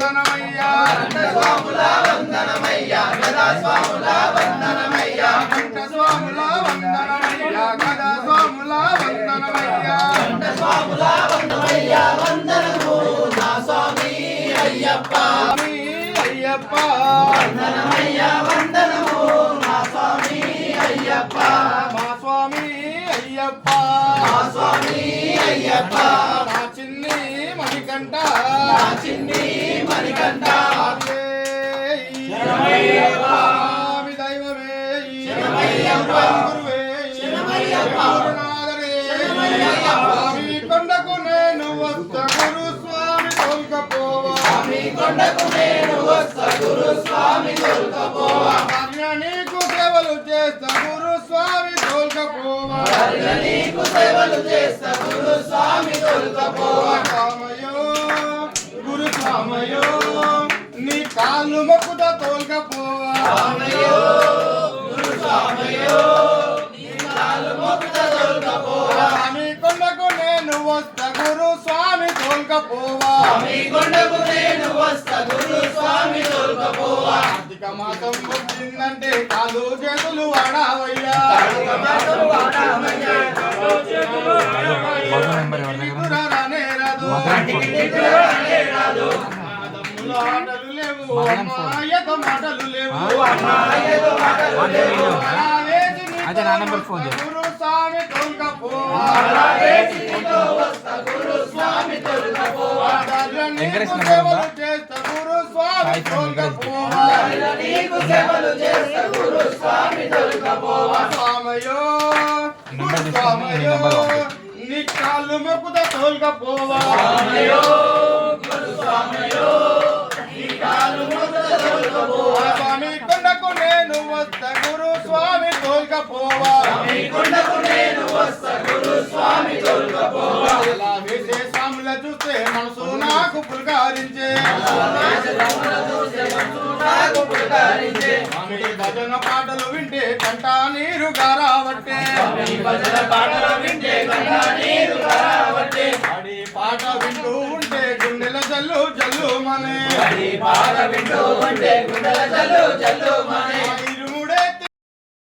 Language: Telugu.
వందనమయ్యా స్వాముల వందనమయ్యా గదా స్వాముల వందనమయ్యా కంఠ స్వాముల వందనమయ్యా గదా స్వాముల వందనమయ్యా కంఠ స్వాముల వందనమయ్యా వందనము నా స్వామి అయ్యప్ప అయ్యప్ప వందనమయ్యా వందనము నా స్వామి అయ్యప్ప మా స్వామి అయ్యప్ప మా స్వామి అయ్యప్ప నా చిన్ని మణికంఠ నా చిన్ని మణికంఠ స్వామి దైవమే శరణమయ్యప్ప గురువే శరణమయ్యప్ప గురునాథరే శరణమయ్యప్ప స్వామి కొండకు నేను వస్తా గురు స్వామి తోల్కపోవా స్వామి కొండకు నేను వస్తా గురు స్వామి తోల్కపోవా నీకు సేవలు చేస్తా గురు స్వామి తోల్కపోవా నీకు సేవలు చేస్తా గురు స్వామి తోల్కపోవా స్వామయో గురు స్వామయో నీ కాళ్ళు మొక్కుతా తోల్కపోవా స్వామయో గురు స్వామయో నీ కాళ్ళు మొక్కుతా తోల్కపోవా స్వామి కొండకు నేను వస్తా గురు స్వామి తోల్కపోవా స్వామి కొండకు నేను వస్తా గురు స్వామి తోల్కపోవా కార్తీక మాసం వచ్చిందంటే కాళ్ళు చేతులు వాడావయ్యా కార్తీక మాసం వాడావయ్యా కాళ్ళు చేతులు వాడావయ్యా రానే రాదు మాటలు లేవు అమ్మాయతో మాటలు లేవు అమ్మాయతో మాటలు లేవు అదే నా నంబర్ ఫోన్ చేయి గురు స్వామి తోల్కపోవా వస్తా గురు స్వామి తోల్కపోవా నీకు సేవలు చేస్తా గురు స్వామి తోల్కపోవా నీకు సేవలు చేస్తా గురు స్వామి తోల్కపోవా స్వామయో గురు స్వామయో నీ కాళ్ళు మొక్కుతా తోల్కపోవా స్వామయో గురు స్వామయో నీ కాళ్ళు మొక్కుతా తోల్కపోవా స్వామి కొండకు నేను వస్తా గురు స్వామి తోల్కపోవా స్వామి కొండకు నేను వస్తా గురు స్వామి తోల్కపోవా అలా వేసే స్వాముల చూస్తే మనసు నాకు పులకారించే స్వామి భజన పాటలు వింటే కంట నీరు గారావట్టే భజన పాటలు వింటే కంట నీరు గారావట్టే అడి పాట వింటూ ఉంటే గుండెల జల్లు జల్లు మనే అడి పాట వింటూ ఉంటే గుండెల జల్లు జల్లు మనే